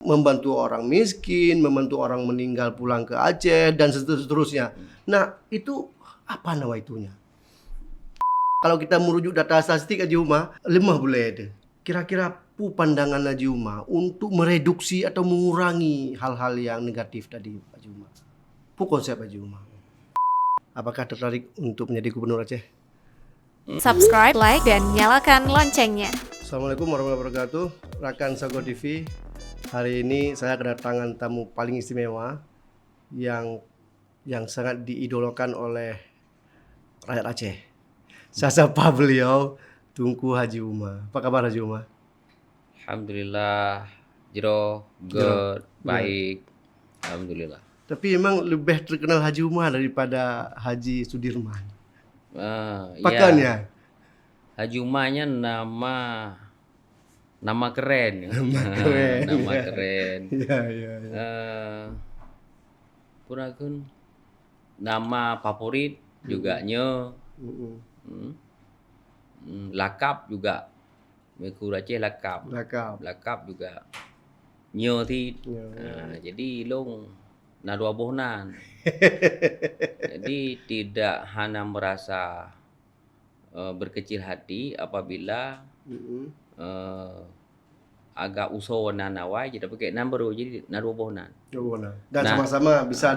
membantu orang miskin, membantu orang meninggal pulang ke Aceh dan seterusnya. Nah, itu apa nama itunya? Kalau kita merujuk data statistik Haji Umar, lemah boleh ada. Kira-kira pandangan Haji Umar untuk mereduksi atau mengurangi hal-hal yang negatif tadi, Haji Umar. Konsep Haji Umar. Apakah tertarik untuk menjadi gubernur Aceh? Subscribe, like, dan nyalakan loncengnya. Assalamualaikum warahmatullahi wabarakatuh. Rakan Sago TV. Hari ini saya kedatangan tamu paling istimewa yang sangat diidolakan oleh rakyat Aceh. Saya sapa beliau, Tunku Haji Umar. Apa kabar Haji Umar? Alhamdulillah, Jero, good, baik. Alhamdulillah. Tapi memang lebih terkenal Haji Umar daripada Haji Sudirman. Pakannya? Ya, Haji Umarnya nama keren. Nama keren. Iya. Pun nama favorit juga Nyo. Lakap juga. Meku Aceh lakap. Lakap juga Nyo ti. Jadi long dua bohnan. Jadi tidak hanya merasa berkecil hati apabila agak usaha nanawai jadi pakai number jadi dua bohnan. Dan sama-sama bisa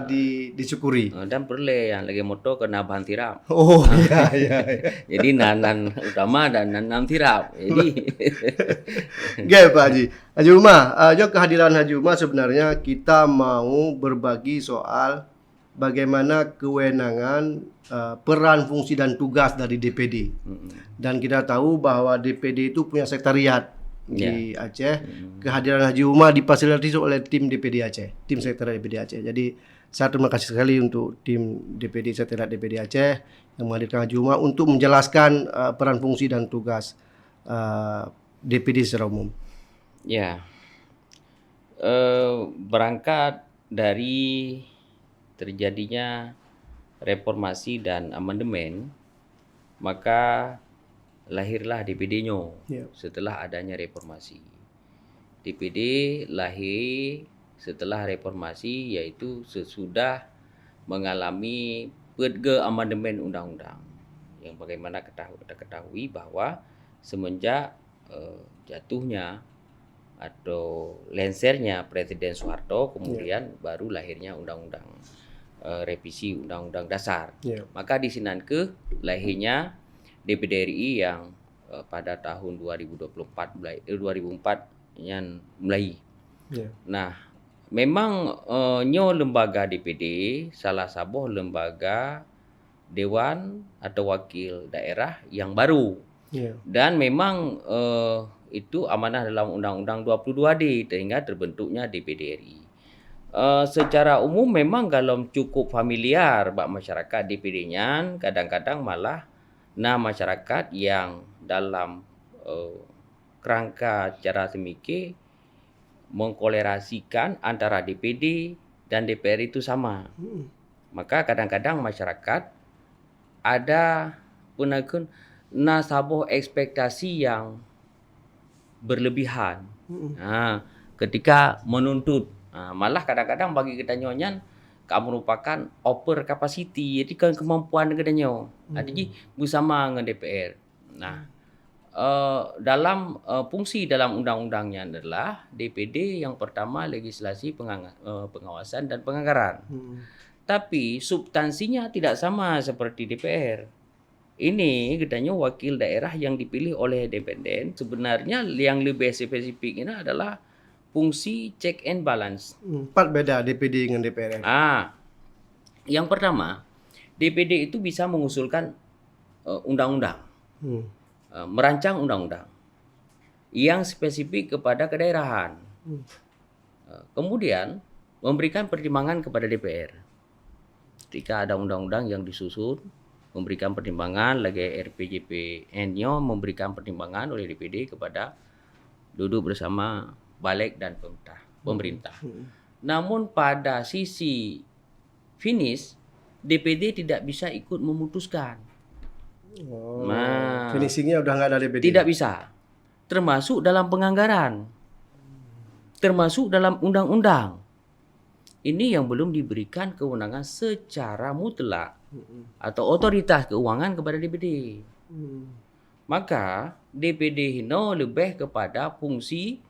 disyukuri. Dan perle yang lagi moto kena bahan tirap. Oh iya. Jadi nanan utama dan nanan tirap. Jadi Oke Pak Haji. Haji Umar, kehadiran Haji Umar sebenarnya kita mau berbagi soal bagaimana kewenangan, peran, fungsi dan tugas dari DPD. Dan kita tahu bahwa DPD itu punya sekretariat di Aceh. Kehadiran Haji Umar difasilitasi oleh tim DPD Aceh, tim sekretariat DPD Aceh. Jadi saya terima kasih sekali untuk tim DPD sekretariat DPD Aceh yang menghadirkan Haji Umar untuk menjelaskan peran, fungsi dan tugas DPD secara umum. Ya, berangkat dari terjadinya reformasi dan amandemen, maka lahirlah DPD-nya setelah adanya reformasi. DPD lahir setelah reformasi, yaitu sesudah mengalami amandemen undang-undang. Yang bagaimana kita ketahui bahwa semenjak jatuhnya atau lensernya Presiden Soeharto, kemudian baru lahirnya undang-undang revisi Undang-Undang Dasar. Maka disinanke lahirnya DPD RI yang pada tahun 2004 yang mulai. Nah, memang nyo lembaga DPD salah satu lembaga dewan atau wakil daerah yang baru. Dan memang itu amanah dalam Undang-Undang 22D sehingga terbentuknya DPD RI. Secara umum memang kalau cukup familiar bak masyarakat DPD-nya, kadang-kadang malah masyarakat yang dalam kerangka cara semiki mengkolerasikan antara DPD dan DPR itu sama. Maka kadang-kadang masyarakat ada punakun nasabah ekspektasi yang berlebihan. Ketika menuntut, malah kadang-kadang bagi kita nyonyan merupakan over capacity, jadi kan kemampuan negaranya. Jadi bersama dengan DPR. Nah, dalam fungsi dalam undang-undangnya adalah DPD yang pertama legislasi, pengawasan dan penganggaran. Tapi substansinya tidak sama seperti DPR. Ini katanya wakil daerah yang dipilih oleh independen. Sebenarnya yang lebih spesifik ini adalah fungsi check and balance. Empat beda DPD dengan DPR. Yang pertama, DPD itu bisa mengusulkan undang-undang, merancang undang-undang yang spesifik kepada kedaerahan. Kemudian memberikan pertimbangan kepada DPR. Ketika ada undang-undang yang disusun, memberikan pertimbangan lagi RPJPN-nya memberikan pertimbangan oleh DPD kepada duduk bersama balik dan pemerintah. Namun pada sisi finish, DPD tidak bisa ikut memutuskan. Finishingnya udah nggak ada DPD. Tidak bisa. Termasuk dalam penganggaran. termasuk dalam undang-undang. Ini yang belum diberikan kewenangan secara mutlak atau otoritas keuangan kepada DPD. Maka DPD Hino lebih kepada fungsi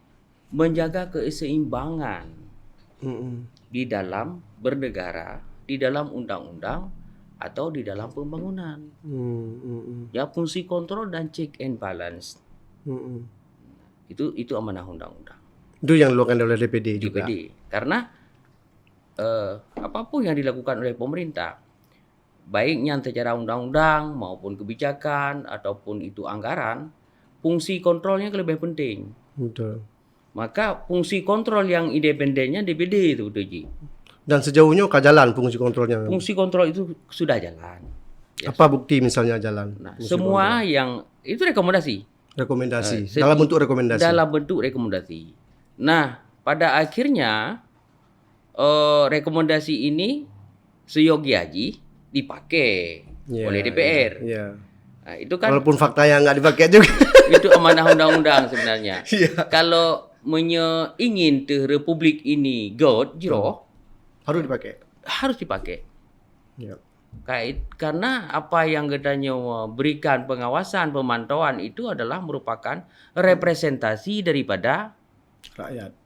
menjaga keseimbangan di dalam bernegara, di dalam undang-undang atau di dalam pembangunan. Ya, fungsi kontrol dan check and balance. Itu amanah undang-undang. Itu yang dilakukan oleh DPD juga. DPD. Karena apapun yang dilakukan oleh pemerintah, baiknya secara undang-undang maupun kebijakan ataupun itu anggaran, fungsi kontrolnya lebih penting. Betul. Maka fungsi kontrol yang independennya DPD itu, Ji. Dan sejauhnya jalan fungsi kontrolnya. Fungsi kontrol itu sudah jalan. Ya. Apa bukti misalnya jalan? Nah, fungsi semua kontrol? yang itu rekomendasi. Rekomendasi. Dalam bentuk rekomendasi. Dalam bentuk rekomendasi. Nah, pada akhirnya rekomendasi ini seyogiaji dipakai oleh DPR. Iya. Nah, itu kan Walaupun faktanya nggak dipakai juga. itu amanah undang-undang sebenarnya. Iya. Kalau ingin republik ini god jero, Harus dipakai. harus dipakai. Iya. Karena apa yang katanya berikan pengawasan, pemantauan itu adalah merupakan representasi daripada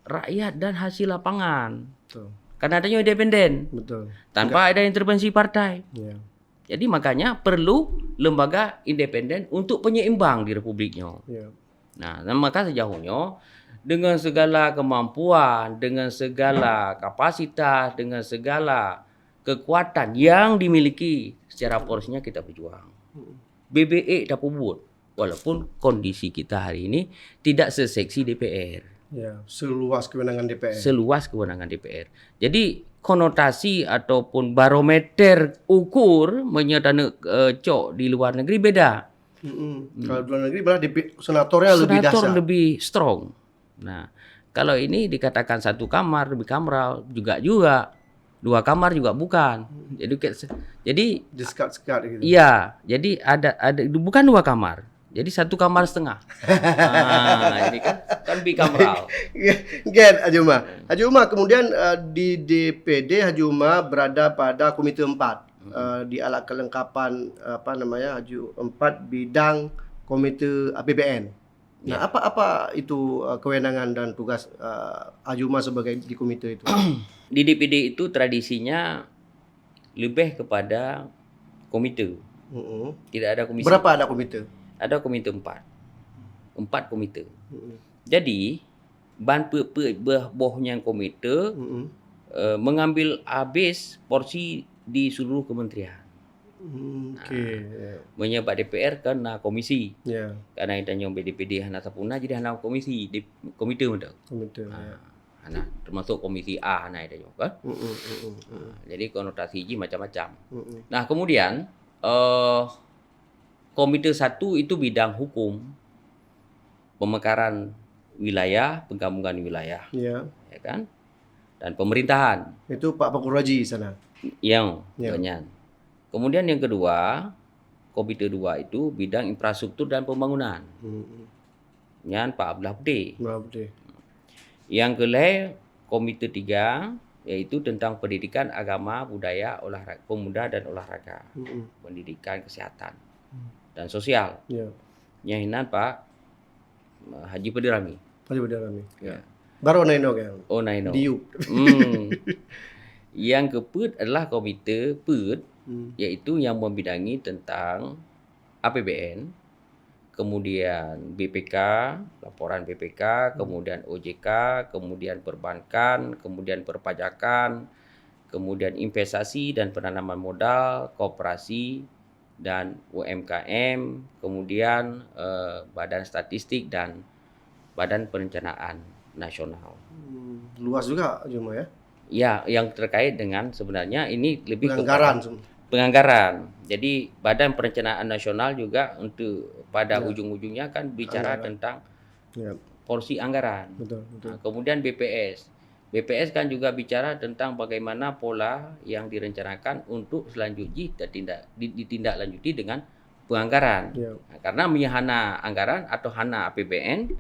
rakyat dan hasil lapangan. Betul. Karena adanya independen, Betul. tanpa ada intervensi partai. Iya. Jadi makanya perlu lembaga independen untuk penyeimbang di republiknya. Iya. Nah, maka sejauhnya dengan segala kemampuan, dengan segala kapasitas, dengan segala kekuatan yang dimiliki, secara porsinya kita berjuang. BBE dapat buat, walaupun kondisi kita hari ini tidak seseksi DPR. Ya, seluas kewenangan DPR. Seluas kewenangan DPR. Jadi konotasi ataupun barometer ukur menyatakan cok di luar negeri beda. Kalau di luar negeri malah senatornya lebih Senator dasar. lebih strong. Nah, kalau ini dikatakan satu kamar lebih kameral juga, dua kamar juga bukan. Jadi Diskat-sekat gitu. iya, jadi ada bukan dua kamar. Jadi satu kamar setengah. Jadi kan bikameral. Gen Hajuma. Hajuma kemudian di DPD Hajuma berada pada Komite 4 di alat kelengkapan Haju 4 bidang Komite APBN. Nah, apa itu kewenangan dan tugas Hajuma sebagai di komite itu? Di DPD itu tradisinya lebih kepada komite. Tidak ada komisi. Berapa ada komite? Ada komite 4 komite. Jadi ban bohnya komite mengambil habis porsi di seluruh kementerian. Menyebab DPR kena komisi. Karena itanya DPD hana sapuna jadi hana komisi di komite mendak. Hana termasuk komisi A hana itanya kan. Jadi konotasi ji macam-macam. Nah, kemudian komite 1 itu bidang hukum, pemekaran wilayah, penggabungan wilayah, ya kan, dan pemerintahan. Itu Pak Pakuraji sana. Yang banyak. Kemudian yang kedua, komite 2 itu bidang infrastruktur dan pembangunan. Yang Pak Abdullah Putih. Yang kelima, komite 3 yaitu tentang pendidikan, agama, budaya, olahraga, pemuda dan olahraga, pendidikan, kesehatan dan sosial. Yang ini Pak Haji Pedirami. Ya. Baru naino kan? Oh naino. Diuk. Yang keempat adalah komite PED, yaitu yang membidangi tentang APBN, kemudian BPK, laporan BPK, kemudian OJK, kemudian perbankan, kemudian perpajakan, kemudian investasi dan penanaman modal, koperasi dan UMKM, kemudian Badan Statistik dan Badan Perencanaan Nasional. Luas juga cuma ya? Ya, yang terkait dengan sebenarnya ini lebih penganggaran. Jadi Badan Perencanaan Nasional juga untuk pada ujung-ujungnya kan bicara tentang porsi anggaran. Betul. Nah, kemudian BPS kan juga bicara tentang bagaimana pola yang direncanakan untuk selanjutnya ditindaklanjuti dengan penganggaran. Nah, karena hana anggaran atau hana APBN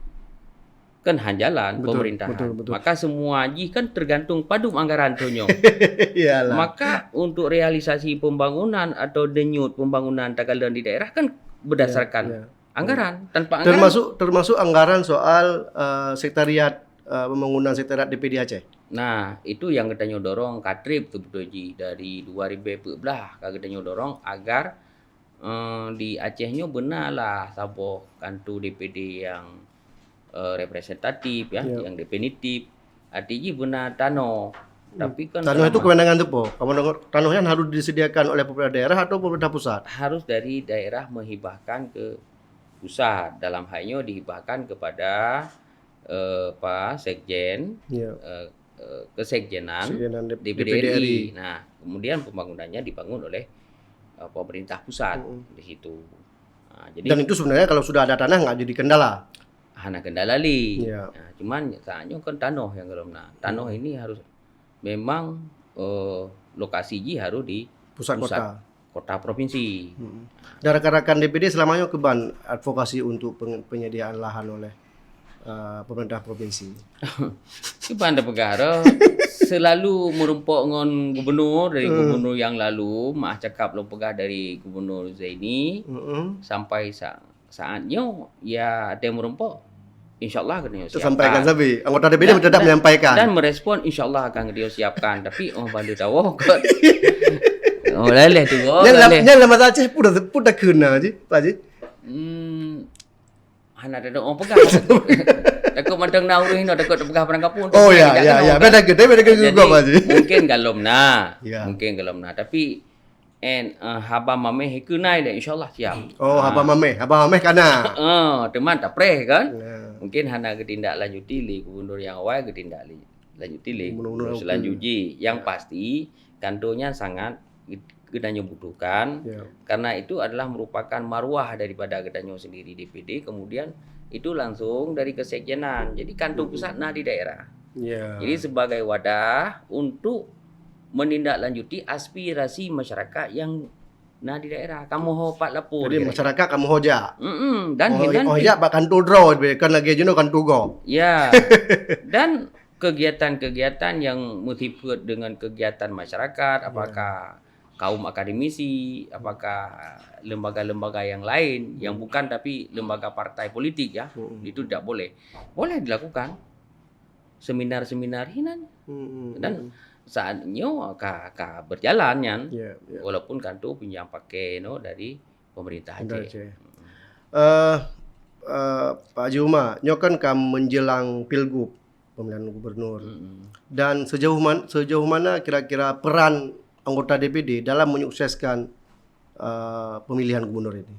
kan hanjalan Betul, pemerintahan. betul. Maka semua ji kan tergantung padum anggaran tonyo. Iyalah. Maka untuk realisasi pembangunan atau denyut pembangunan tagalan di daerah kan berdasarkan Ya. anggaran. Tanpa anggaran Termasuk anggaran soal sekretariat pembangunan sekretariat DPD Aceh. nah, itu yang kita dorong Katrip tu betul ji dari 2014 kita dorong agar di Acehnya benarlah saboh kantu DPD yang representatif ya, Ya. yang definitif. Artinya benar tanah. Tapi kan Tanah itu selama- kewenangan tu po. Tanahnya harus disediakan oleh pemerintah daerah atau pemerintah pusat. harus dari daerah menghibahkan ke pusat. Dalam halnya dihibahkan kepada Sekjen, Ya. Kesekjenan Sekjenan DPD RI. Nah, kemudian pembangunannya dibangun oleh pemerintah pusat di situ. Nah, jadi Dan itu sebenarnya kalau sudah ada tanah nggak jadi kendala. hana kendala li. Iya. Nah, cuman saatnya kan tanah yang belum. Nah, tanah ini harus memang lokasi ji harus di Pusat kota. kota provinsi. Dan rekan-rekan DPD selamanya keban advokasi untuk penyediaan lahan oleh pemerintah provinsi. Di Banda Pegara selalu merumpok dengan gubernur dari gubernur yang lalu, maaf cakap lo pegah dari gubernur Zaini sampai saatnya ya ada yang merumpok, insyaallah kena siapkan. Sampaikan sabi. Anggota DPD tidak menyampaikan. Dan merespon insyaallah akan dia siapkan. Tapi Banda tahu kan. Oh leleh tu. Yang lama Aceh pun dah kena je, Pak Haji. Hana ada orang pegang. Takut madang nauru ini takut pegang perangkap pun. Oh ya. Beda ke juga Pak Haji. Mungkin galom na. Ya. Mungkin galom na. Tapi haba mameh hekunai dah insyaallah siap. Oh, Abang Mameh kana. Teman tak preh kan? Ya. Mungkin hana ketindak lanjuti li gubernur yang awal ketindak lanjuti li Gubernur gubernur selanjutnya. Yang pasti kantornya sangat gedanya butuhkan. Ya. Karena itu adalah merupakan marwah daripada gedanyo sendiri DPD, kemudian itu langsung dari kesekjenan. Jadi kantor pusat nah di daerah. Ya. Jadi sebagai wadah untuk menindaklanjuti aspirasi masyarakat yang nah di daerah. Kamu hopat lapor. Jadi masyarakat kamu hoja. Dan hinan hoja pak kantor draw kan lagi jenuh kantor go. ya. Dan kegiatan-kegiatan yang meliputi dengan kegiatan masyarakat, apakah kaum akademisi, apakah lembaga-lembaga yang lain yang bukan tapi lembaga partai politik ya, itu tidak boleh. Boleh dilakukan seminar-seminar hinan dan saatnya berjalan kan, Ya. walaupun kan tu pinjam pakai dari pemerintah Aceh. Pak Haji Umar, nyo kan menjelang pilgub pemilihan gubernur. Dan sejauh mana kira-kira peran anggota DPD dalam menyukseskan pemilihan gubernur ini?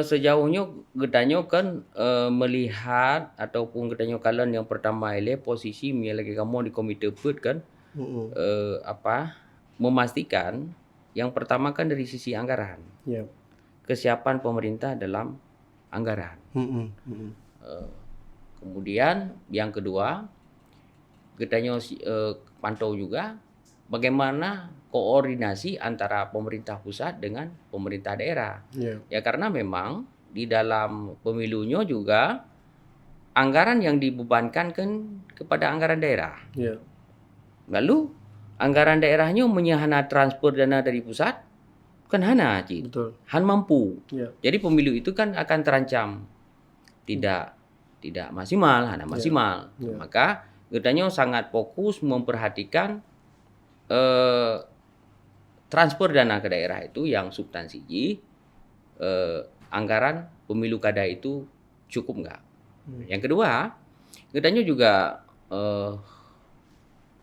Sejauhnya gedanyo kan melihat ataupun gedanyo kalian yang pertama ile posisi lagi kamu di komite put kan memastikan yang pertama kan dari sisi anggaran. Ya. Kesiapan pemerintah dalam anggaran. Kemudian yang kedua gedanyo pantau juga bagaimana koordinasi antara pemerintah pusat dengan pemerintah daerah. Ya karena memang di dalam pemilunya juga anggaran yang dibebankan kan kepada anggaran daerah. Lalu anggaran daerahnya menyahana transfer dana dari pusat kan hana Cik. Betul. Han mampu. Ya. Jadi pemilu itu kan akan terancam tidak maksimal, hana maksimal. Ya. Maka gedanyo sangat fokus memperhatikan transfer dana ke daerah itu yang substansi anggaran pemilu kada itu cukup enggak. Yang kedua, gedanyo juga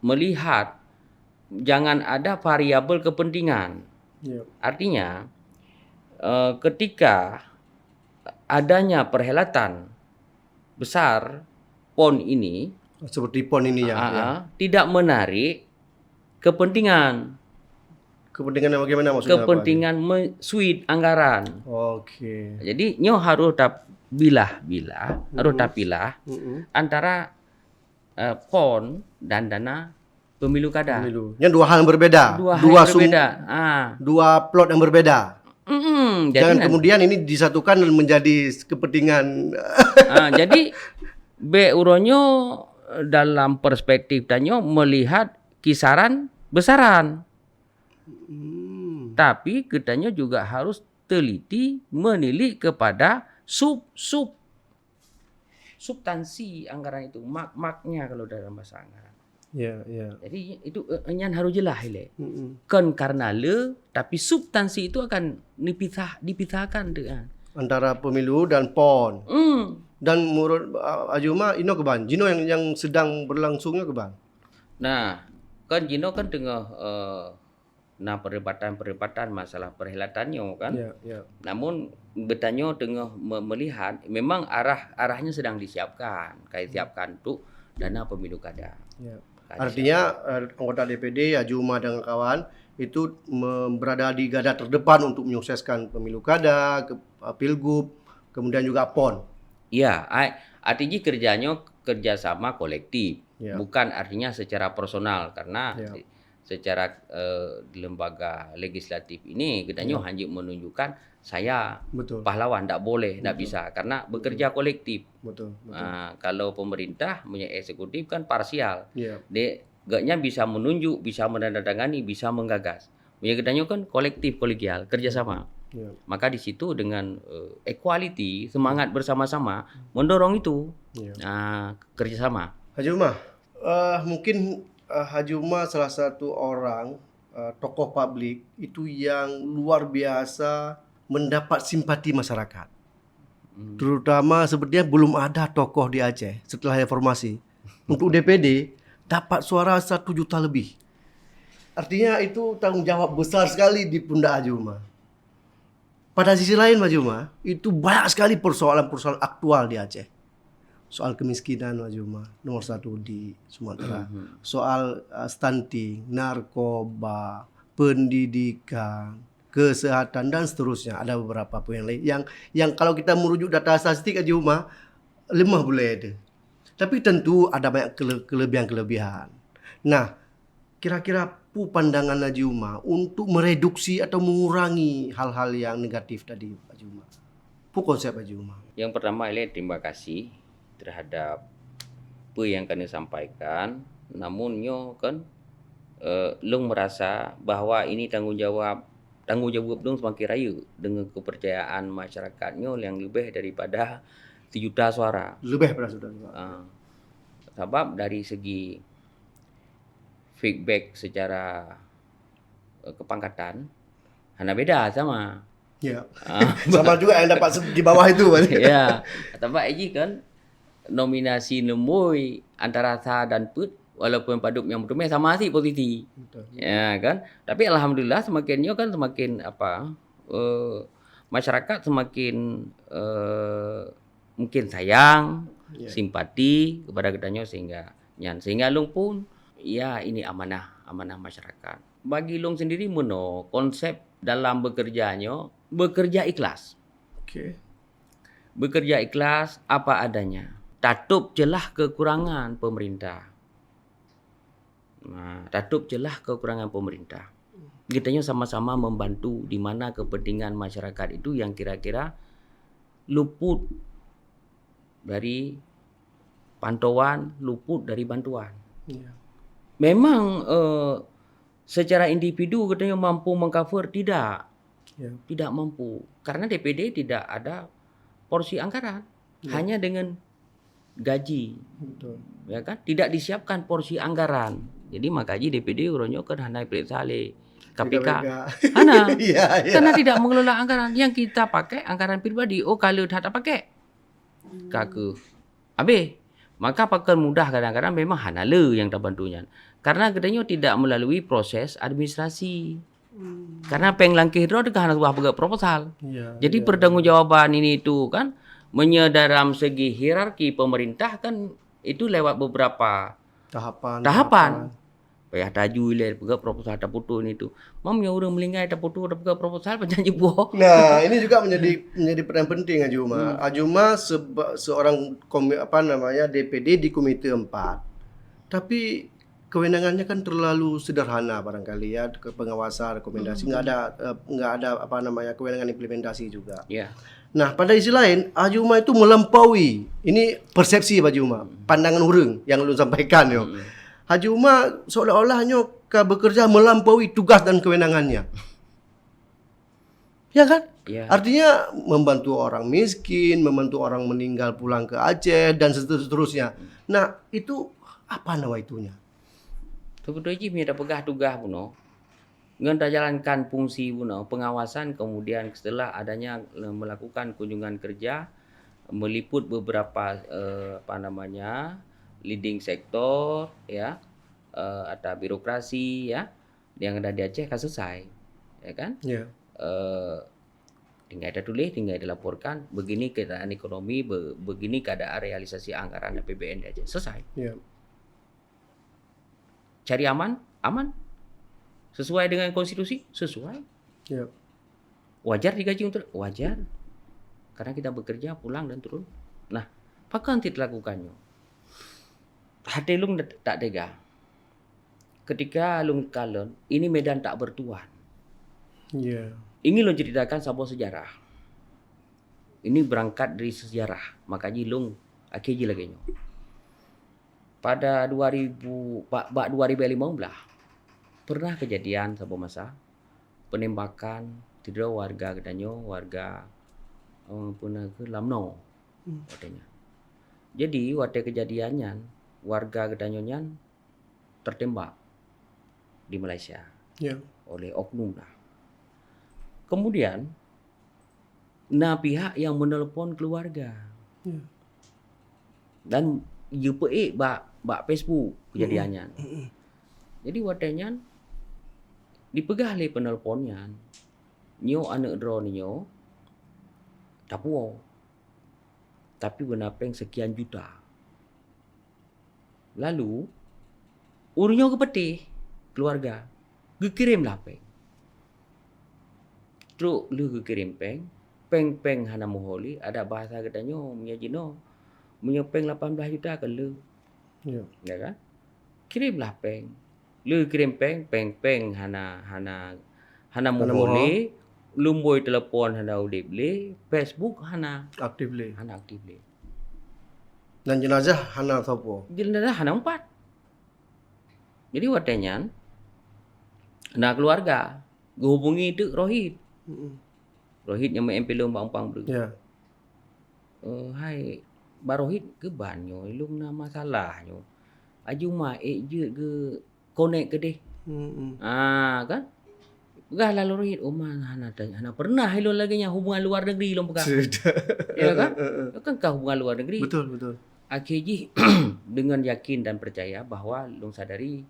melihat jangan ada variabel kepentingan. Artinya ketika adanya perhelatan besar PON ini Seperti PON ini ya. tidak menarik kepentingan. Kepentingan bagaimana maksudnya? Kepentingan suit anggaran. Oke. Jadi nyo harus harus pilah antara PON dan dana pemilu kada. Yang dua hal yang berbeda. Dua hal yang berbeda. Dua plot yang berbeda. Jadi Jangan kemudian ini disatukan dan menjadi kepentingan. jadi Be uronyo dalam perspektif tanyo melihat kisaran besaran. Tapi kitanya juga harus teliti menilik kepada substansi anggaran itu, maknya kalau dalam bahasa anggaran. Ya. Jadi itu enyan harus jelas ile. Kan karena tapi substansi itu akan dipisahkan dengan Antara pemilu dan PON. Dan menurut Ajuma, ino keban. Jino yang sedang berlangsungnya keban. Nah, kan Jino kan tengah perdebatan masalah perhelatannya kan. Ya. Namun bertanya tengah melihat memang arahnya sedang disiapkan. Kayak siapkan tuh dana pemilu kada. Ya. Artinya anggota DPD Ajuma dengan kawan itu berada di garda terdepan untuk menyukseskan pemilu kada, pilgub, kemudian juga PON. Iya, artinya kerjasama kolektif, bukan artinya secara personal karena secara lembaga legislatif ini katanya hanya menunjukkan saya pahlawan, tak boleh, tak bisa karena bekerja kolektif. Betul. Kalau pemerintah punya eksekutif kan parsial, dia gaknya bisa menunjuk, bisa menandatangani, bisa menggagas. Punya katanya kan kolektif, kolegial, kerjasama. Maka di situ dengan equality, semangat bersama-sama mendorong itu kerjasama. Haji Umar, mungkin Haji Umar salah satu orang tokoh publik itu yang luar biasa mendapat simpati masyarakat. Terutama sepertinya belum ada tokoh di Aceh setelah reformasi. Untuk DPD dapat suara 1 juta lebih. Artinya itu tanggung jawab besar sekali di pundak Haji Umar. Pada sisi lain Haji Umar, itu banyak sekali persoalan-persoalan aktual di Aceh. Soal kemiskinan Haji Umar, nomor 1 di Sumatera. Soal stunting, narkoba, pendidikan, kesehatan dan seterusnya. Ada beberapa poin lain yang kalau kita merujuk data statistik Haji Umar lemah boleh ada. Tapi tentu ada banyak kelebihan-kelebihan. Nah, kira-kira pandangan Haji Umar untuk mereduksi atau mengurangi hal-hal yang negatif tadi Haji Umar. Konsep Haji Umar. Yang pertama terima kasih terhadap apa yang kami sampaikan. Namun kan long merasa bahwa ini tanggung jawab dong semakin rayu dengan kepercayaan masyarakatnya yang lebih daripada 1 juta suara. Lebih pada sudah. Sebab dari segi feedback secara kepangkatan hanya beda sama. Ya. Sama juga yang dapat di bawah itu. Ya. Tapi ini kan nominasi lemui antara Sa dan Put walaupun paduk yang bertumai sama sih posisi. Betul. Ya kan? Tapi alhamdulillah semakin masyarakat semakin mungkin sayang, simpati kepada kedanyo sehingga long pun ini amanah masyarakat. Bagi long sendiri konsep dalam bekerja ikhlas. Bekerja ikhlas apa adanya. Tatup celah kekurangan pemerintah. Tatup celah kekurangan pemerintah. Kitanya sama-sama membantu di mana kepentingan masyarakat itu yang kira-kira luput dari pantauan, luput dari bantuan. Memang secara individu katanya mampu mengcover tidak mampu karena DPD tidak ada porsi anggaran, hanya dengan gaji. Ya kan? Tidak disiapkan porsi anggaran. Jadi makanya DPD uronyo kan hanya periksa oleh KPK. Karena tidak mengelola anggaran. Yang kita pakai anggaran pribadi. Kalau tak pakai kaku. Maka pakai mudah kadang-kadang memang hanale yang terbantunya. Karena katanya tidak melalui proses administrasi. Karena penglangkih itu kan harus buat proposal. Jadi pertanggungjawaban ini itu kan dalam segi hierarki pemerintah kan itu lewat beberapa tahapan. Payah taju ile pega proposal tak putu ini tu. Mamnya orang melingkai tak putu tak pega proposal penjanji buah. Nah, ini juga menjadi peran penting Haji Umar. Haji Umar seorang DPD di Komite 4. Tapi kewenangannya kan terlalu sederhana barangkali ya, ke pengawasan, rekomendasi, nggak ada apa namanya kewenangan implementasi juga. Ya. Nah, pada sisi lain, Haji Umar itu melampaui. Ini persepsi Haji Umar, pandangan orang yang lu sampaikan yo. Haji Umar seolah-olahnya bekerja melampaui tugas dan kewenangannya. Ya kan? Ya. Artinya membantu orang miskin, membantu orang meninggal pulang ke Aceh dan seterusnya. Nah, itu apa nama itunya? Sebetulnya punya pegah tugas puno. Ngan jalankan fungsi puno pengawasan, kemudian setelah adanya melakukan kunjungan kerja meliput beberapa leading sektor ya, atau birokrasi ya yang ada di Aceh kan selesai, ya kan? Ya. Tinggal ada tulis, tinggal dilaporkan begini keadaan ekonomi, begini keadaan realisasi anggaran APBN di Aceh, selesai. Ya. Cari aman, sesuai dengan konstitusi, sesuai. Ya. Wajar digaji untuk wajar. Karena kita bekerja pulang dan turun. Nah, apa kan tidak lakukannya? Hati lung tak tega. Ketika lung kalon, ini medan tak bertuan. Ya. Ingin lung ceritakan sebuah sejarah. Ini berangkat dari sejarah. Makanya lung akhirnya lagi. Pada 2015 pernah kejadian sebuah masa penembakan tidak warga Kedanyo, warga punah ke Lamno katanya. Jadi waktu kejadiannya warga Kedanyonya tertembak di Malaysia oleh oknum lah. Kemudian pihak yang menelpon keluarga dan YPE bak Facebook kejadiannya. Jadi watanya dipegah oleh penelponnya. Nyo anak draw nyo tapuo. Tapi benapeng sekian juta. Lalu urunyo ke peti keluarga. Gekirim lah peng. Truk lu gekirim peng. Peng hana muholi ada bahasa katanya menyajino menyepeng 18 juta ke lu. Ya kan? Kirimlah peng. Lu kirim peng hana muholi, lumboi telepon hana udip le, Facebook hana Aktif le. Dan jenazah hana sopo. Jenazah hana 4. Jadi watanya keluarga hubungi itu Rohit. Rohit yang MP lu umpang ber. Ya. Hai Barohit ke banyo ilung na masalahnya. Ajuma je ke connect ke deh. Kan? Gah lalu Rohit hana pernah ilung lagi nya hubungan luar negeri ilung pegang. Ya kan? Kan kau hubungan luar negeri. Betul. Akhirnya dengan yakin dan percaya bahwa lung sadari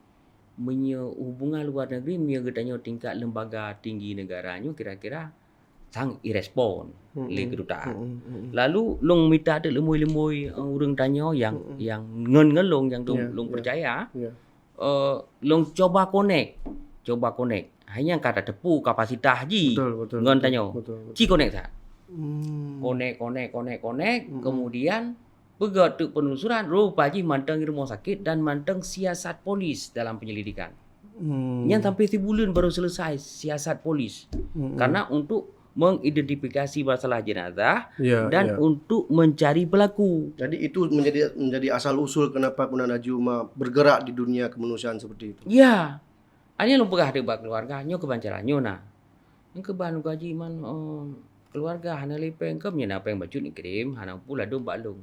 hubungan luar negeri menyegatanya tingkat lembaga tinggi negaranya kira-kira sang irespon le kedutaan. Lalu long minta ada lemui orang tanya yang ngelong yang long percaya. Long coba connect. Hanya kata tepu kapasitas ji. Betul. Ngon tanya. Ci connect tak? Connect. Kemudian begitu penelusuran rupa ji manteng rumah sakit dan manteng siasat polis dalam penyelidikan. Yang sampai sebulan baru selesai siasat polis. Karena untuk mengidentifikasi masalah jenazah dan untuk mencari pelaku. Jadi itu menjadi asal usul kenapa Punan Haji Umar bergerak di dunia kemanusiaan seperti itu. Ya. Hanya lu pegah debat keluarganya kebancarannya nah. Yang keban gaji man keluarga hana lepeng ke nyana peng baju ni kirim hana pula dong balung.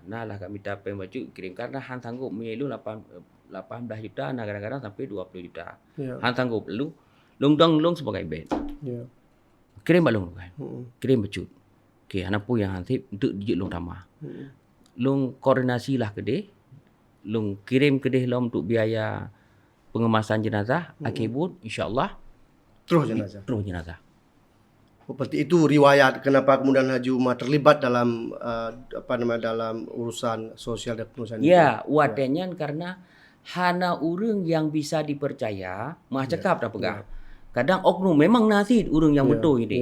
Nah lah kami minta peng baju kirim karena han sanggup melu 18 juta nah kadang-kadang sampai 20 juta. Han sanggup lu long sebagai band. Kirim balung kan. Kirim baju. Okey hana pun yang hansip untuk dijut long tamah. Long koordinasi lah ke deh. Long kirim ke deh long untuk biaya pengemasan jenazah akibut insyaallah terus jenazah. Seperti itu riwayat kenapa kemudian Haji Umar terlibat dalam dalam urusan sosial dan kemanusiaan. Ya, wadenya karena hana urang yang bisa dipercaya mah cakap dah pegang. Kadang oknum memang nasid urang yang betul ini.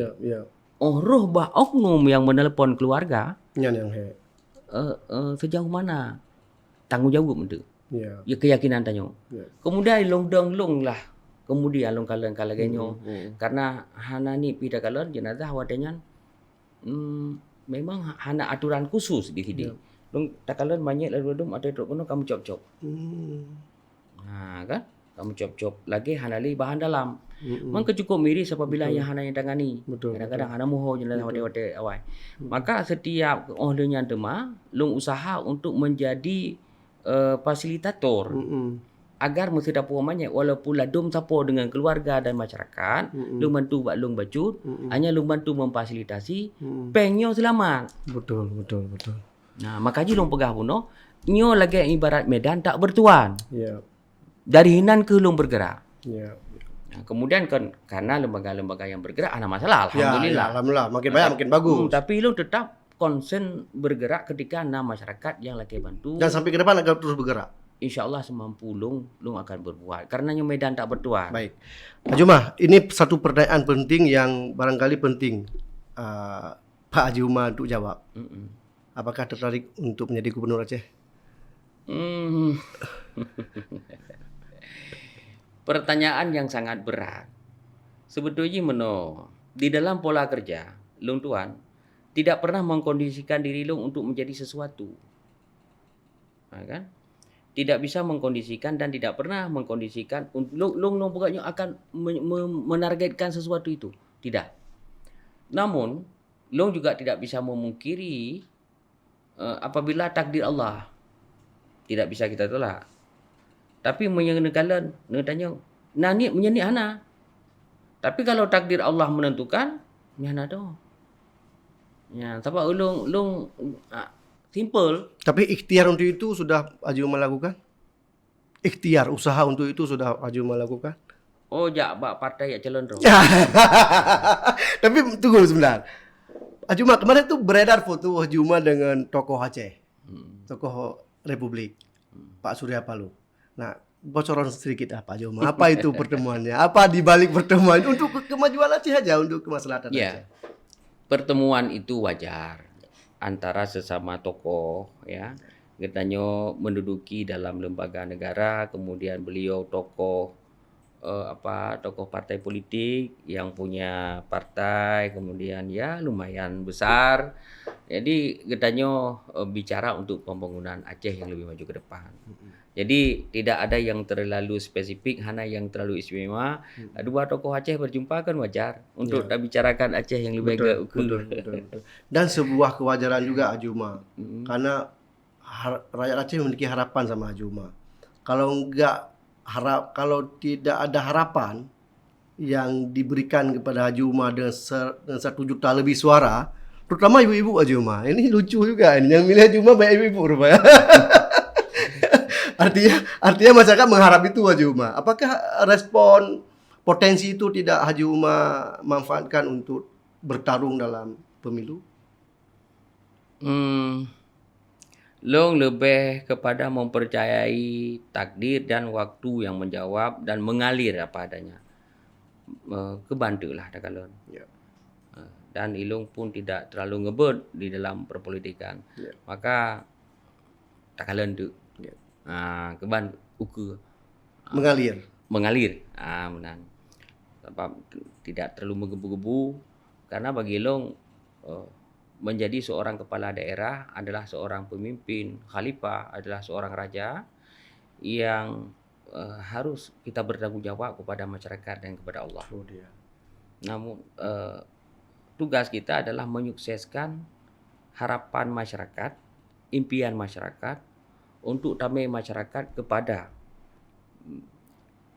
Roh bah oknum yang menelpon keluarga. Yang sejauh mana tanggungjawab itu. Ya. Ya keyakinan tanyo. Ya. Kemudian long lah. Kemudian long kalen genyo. Karena hana ni pida kalon jenazah wadanya memang hana aturan khusus di sini. Long takalon banyak lalu dum ada dok kono kamu cop-cop. Nah, kan? Kamu cop-cop lagi hanali bahan dalam. Maka cukup miris apabila yang hana yang tangani. Kadang-kadang hana muho jenazah wade-wade awai. Maka setiap olehnya dema long usaha untuk menjadi fasilitator agar mesti dapur banyak walaupun ladum sapo dengan keluarga dan masyarakat lung bantu buat lung bacut hanya lung bantu memfasilitasi pengnyo selamat. Betul. Nah, makanya lung pegah puno nyo lagi ibarat medan tak bertuan. Ya. Dari hinan ke lung bergerak. Ya. Nah, kemudian kan karena lembaga-lembaga yang bergerak ada masalah alhamdulillah. Ya, alhamdulillah makin banyak makin bagus. Tapi lung tetap konsen bergerak ketika ada masyarakat yang lagi bantu. Dan sampai ke depan akan terus bergerak. InsyaAllah semampu lung akan berbuat. Karena medan tak bertuan. Baik. Pak Juma, ini satu pertanyaan penting yang barangkali penting Pak Haji Umar untuk jawab. Apakah tertarik untuk menjadi gubernur Aceh? Pertanyaan yang sangat berat. Sebetulnya di dalam pola kerja, lung tuan tidak pernah mengkondisikan diri lung untuk menjadi sesuatu. Kan? Tidak bisa mengkondisikan dan tidak pernah mengkondisikan lung pokoknya akan menargetkan sesuatu itu. Tidak. Namun, lung juga tidak bisa memungkiri apabila takdir Allah tidak bisa kita tolak. Tapi menyenangkan tanya, nani menyenik hana. Tapi kalau takdir Allah menentukan, hana tu. Ya, tapi lung simple. Tapi ikhtiar untuk itu sudah Haji Umar lakukan? Ikhtiar, usaha untuk itu sudah Haji Umar lakukan? Oh, jak bak partai ya calon roh. Tapi tunggu sebentar. Haji Umar, kemarin tuh beredar foto Haji Umar dengan tokoh Aceh. Tokoh Republik. Pak Surya Paloh. Nah, bocoran sedikit Pak Haji Umar. Apa itu pertemuannya? Apa di balik pertemuan? Untuk kemajuan Aceh aja, untuk kemaslahatan Aceh. Pertemuan itu wajar antara sesama tokoh ya. Katanya menduduki dalam lembaga negara, kemudian beliau tokoh tokoh partai politik yang punya partai, kemudian ya lumayan besar. Jadi katanya bicara untuk pembangunan Aceh yang lebih maju ke depan. Jadi tidak ada yang terlalu spesifik, hanya yang terlalu istimewa. Dua tokoh Aceh berjumpa kan wajar untuk bicarakan Aceh yang lebih betul. Dan sebuah kewajaran juga Haji Umar. Karena rakyat Aceh memiliki harapan sama Haji Umar. Kalau tidak ada harapan yang diberikan kepada Haji Umar dengan 1 juta lebih suara, terutama ibu-ibu Haji Umar. Ini lucu juga ini, yang milih Haji Umar banyak ibu-ibu rupanya. Artinya masyarakat mengharap itu Haji Umar. Apakah respon potensi itu tidak Haji Umar manfaatkan untuk bertarung dalam pemilu? Long lebih kepada mempercayai takdir dan waktu yang menjawab dan mengalir apa adanya. Kebantulah dakalon. Dan Ilung pun tidak terlalu ngebut di dalam perpolitikan. Maka dakalon tu. Keban uku Mengalir. Benar. Sebab tidak terlalu menggebu-gebu karena bagi Long menjadi seorang kepala daerah adalah seorang pemimpin, khalifah adalah seorang raja yang harus kita bertanggung jawab kepada masyarakat dan kepada Allah. Namun tugas kita adalah menyukseskan harapan masyarakat, impian masyarakat untuk damai masyarakat kepada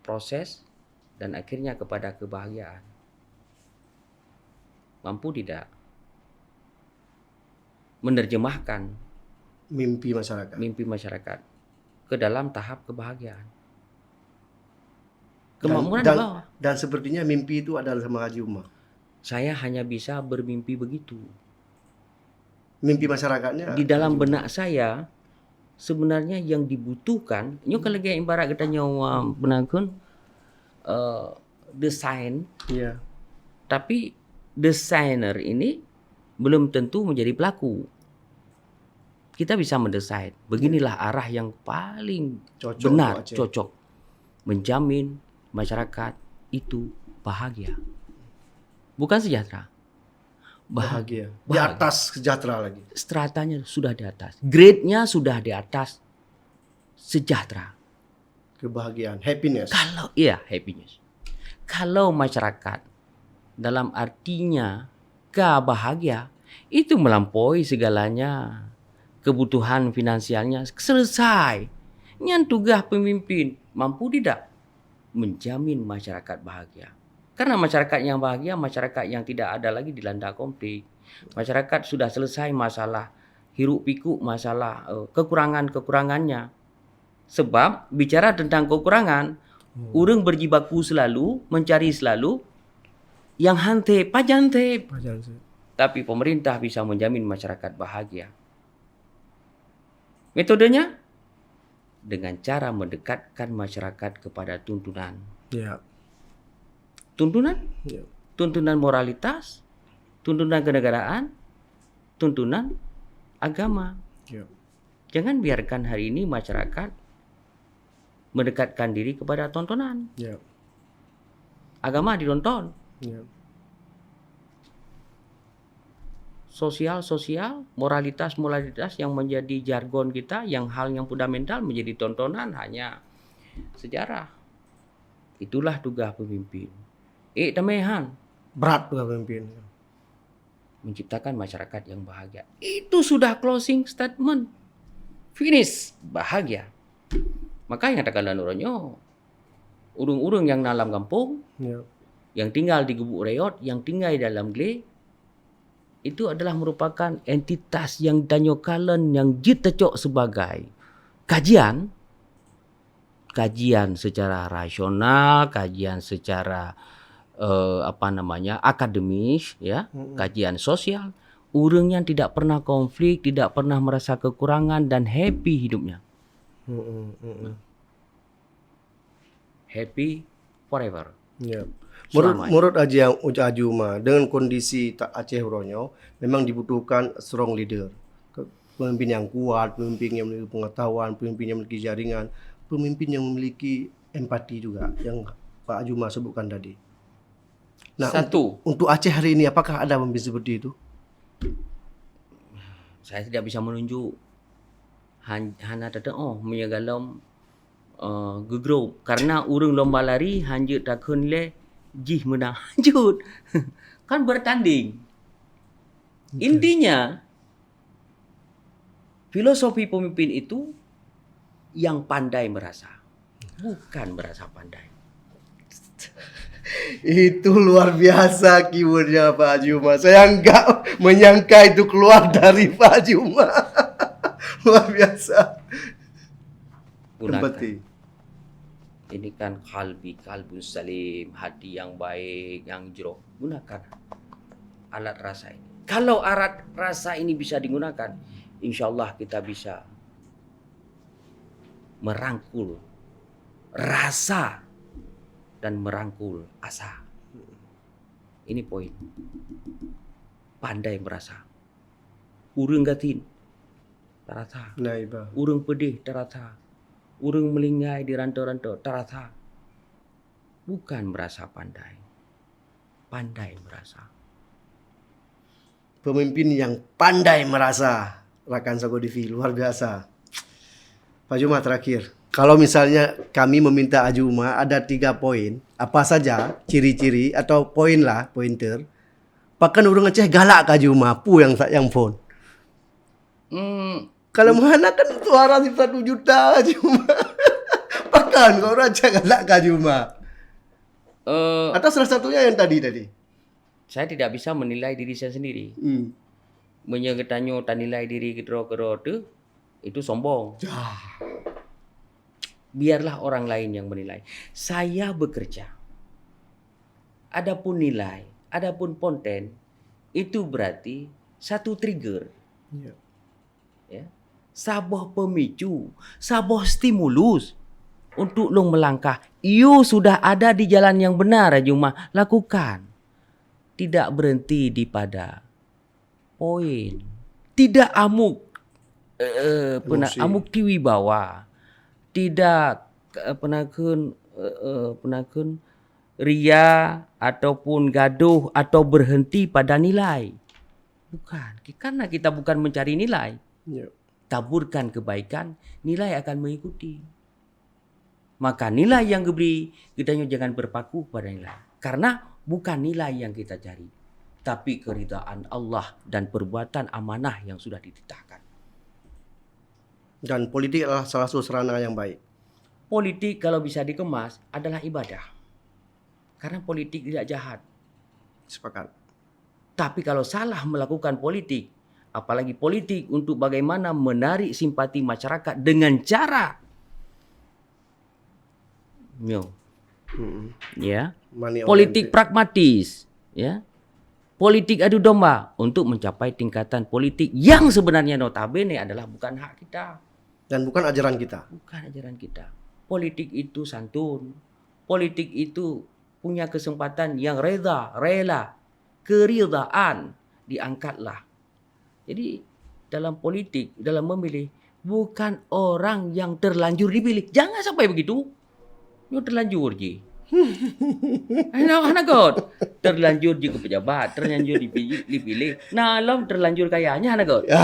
proses dan akhirnya kepada kebahagiaan. Mampu tidak menerjemahkan mimpi masyarakat ke dalam tahap kebahagiaan. Dan sepertinya mimpi itu adalah sama Haji Umar. Saya hanya bisa bermimpi begitu. Mimpi masyarakatnya di dalam benak saya sebenarnya yang dibutuhkan, nyo kalau lagi ibarat katanya penakun desain. Tapi desainer ini belum tentu menjadi pelaku. kita bisa mendesain. Beginilah arah yang paling Cocok benar, untuk Aceh. cocok. Menjamin masyarakat itu bahagia. Bukan sejahtera. Bahagia. Di Bahagia. atas sejahtera lagi. Stratanya sudah di atas. Grade-nya sudah di atas sejahtera. Kebahagiaan, happiness. Kalau iya happiness. Kalau masyarakat dalam artinya bahagia itu melampaui segalanya. Kebutuhan finansialnya selesai. Yang tugas pemimpin mampu tidak menjamin masyarakat bahagia. Karena masyarakat yang bahagia, masyarakat yang tidak ada lagi dilanda konflik. Masyarakat sudah selesai masalah hiruk pikuk, masalah kekurangan-kekurangannya. Sebab bicara tentang kekurangan, orang berjibaku selalu, mencari selalu yang hantip, pajantip. Tapi pemerintah bisa menjamin masyarakat bahagia. Metodenya dengan cara mendekatkan masyarakat kepada tuntunan. Ya. Tuntunan? Ya. Tuntunan moralitas, tuntunan kenegaraan, tuntunan agama. Ya. Jangan biarkan hari ini masyarakat mendekatkan diri kepada tontonan. Ya. Agama ditonton. Ya. Sosial, moralitas yang menjadi jargon kita, yang hal yang fundamental menjadi tontonan hanya sejarah. Itulah tugas pemimpin. Tamehan Berat tuh pemimpin. menciptakan masyarakat yang bahagia. Itu sudah closing statement. Finish, bahagia. Maka yang katakan Nuronyo, urung-urung yang dalam kampung, Ya. yang tinggal di gubuk reot, yang tinggal di dalam gle, itu adalah merupakan entitas yang danyokalan yang jitecok sebagai kajian secara rasional, kajian secara akademis, ya, kajian sosial. Orang yang tidak pernah konflik, tidak pernah merasa kekurangan dan happy hidupnya. Happy forever. Ya. Selama Menurut Ajuma, dengan kondisi Aceh Ronyo, memang dibutuhkan strong leader. Pemimpin yang kuat, pemimpin yang memiliki pengetahuan, pemimpin yang memiliki jaringan, pemimpin yang memiliki empati juga, yang Pak Ajuma sebutkan tadi. Nah, Satu, untuk Aceh hari ini, apakah ada pemimpin seperti itu? saya tidak bisa menunjuk. Hanya datang menyegalam gegroup. Karena urung lomba lari hanjut takun le jih menang hanjut. Kan bertanding. Intinya filosofi pemimpin itu yang pandai merasa, bukan merasa pandai. Itu luar biasa keywordnya Pak Ajuma. Saya enggak menyangka itu keluar dari Pak Ajuma. Luar biasa. Gunakan. Empati. Ini kan kalbun salim, hati yang baik, yang jero. Gunakan alat rasa ini. Kalau alat rasa ini bisa digunakan, insya Allah kita bisa merangkul rasa dan merangkul asa. Ini poin. Pandai merasa. Urung gatin, tarata. Nah, Iba. Urung pedih, tarata. Urung melingai di rantau-rantau, tarata. Bukan merasa pandai. Pandai merasa. Pemimpin yang pandai merasa. Rakan Sagodivi, luar biasa. Pak Juma terakhir. Kalau misalnya kami meminta Ajuma ada 3 poin, apa saja ciri-ciri atau poin lah, pointer. Pakan urung Aceh galak ke Ajuma, pu yang phone. Kalau mana kan suara 1 juta Ajuma. Pakan kau orang Aceh galak ke Ajuma. Atau salah satunya yang tadi. Saya tidak bisa menilai diri saya sendiri. Menyegetanyo tak nilai diri kedua-kedua itu sombong. Biarlah orang lain yang menilai. Saya bekerja. Adapun nilai, adapun konten, itu berarti satu trigger. Ya. Sebuah pemicu, sebuah stimulus untuk lo melangkah. You sudah ada di jalan yang benar, Ajuma. Lakukan. Tidak berhenti di pada poin. Tidak amuk. Emosi. amukti wibawa, tidak penakun ria ataupun gaduh atau berhenti pada nilai. Bukan, karena kita bukan mencari nilai. Ya. Taburkan kebaikan, nilai akan mengikuti. Maka nilai yang diberi, kita jangan berpaku pada nilai. Karena bukan nilai yang kita cari, tapi keridhaan Allah dan perbuatan amanah yang sudah dititahkan. Dan politik adalah salah satu sarana yang baik. Politik kalau bisa dikemas adalah ibadah. Karena politik tidak jahat. Sepakat. Tapi kalau salah melakukan politik, apalagi politik untuk bagaimana menarik simpati masyarakat dengan cara ya, Money politik oriented. pragmatis, ya. Politik adu domba untuk mencapai tingkatan politik yang sebenarnya notabene adalah bukan hak kita, Dan bukan ajaran kita. bukan ajaran kita. Politik itu santun. Politik itu punya kesempatan yang rela, keridaan diangkatlah. Jadi dalam politik, dalam memilih, bukan orang yang terlanjur dipilih. Jangan sampai begitu. Yo terlanjur je. Anak god. Terlanjur je ke pejabat, terlanjur dipilih. Nah, lam terlanjur kayanya anak god. Ya,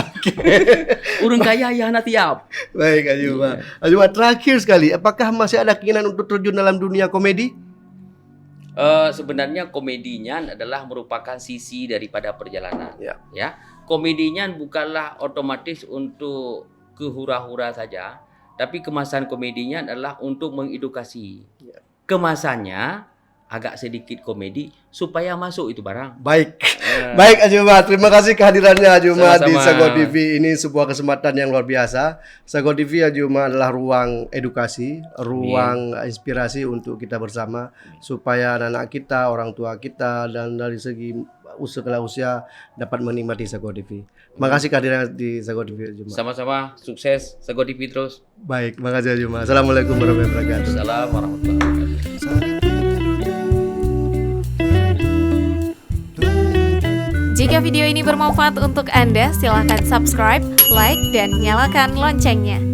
Urang kaya ya anak tiap. baik Ajuma. Ajuma, terakhir sekali, apakah masih ada keinginan untuk terjun dalam dunia komedi? Sebenarnya komedinya adalah merupakan sisi daripada perjalanan. Ya. Komedinya bukanlah otomatis untuk kehura-hura saja, tapi kemasan komedinya adalah untuk mengedukasi. Ya. Kemasannya agak sedikit komedi supaya masuk itu barang. Baik. Baik Ajuma, terima kasih kehadirannya Ajuma di Sama-sama. Sago TV. Ini sebuah kesempatan yang luar biasa. Sago TV Ajuma adalah ruang edukasi, ruang inspirasi untuk kita bersama supaya anak-anak kita, orang tua kita dan dari segi segala usia dapat menikmati Sago TV. Makasih kehadirannya di Sago TV Ajuma. Sama-sama sukses Sago TV terus. Baik, makasih Ajuma. Assalamualaikum warahmatullahi wabarakatuh. Assalamualaikum warahmatullahi wabarakatuh. Jika video ini bermanfaat untuk Anda, silakan subscribe, like, dan nyalakan loncengnya.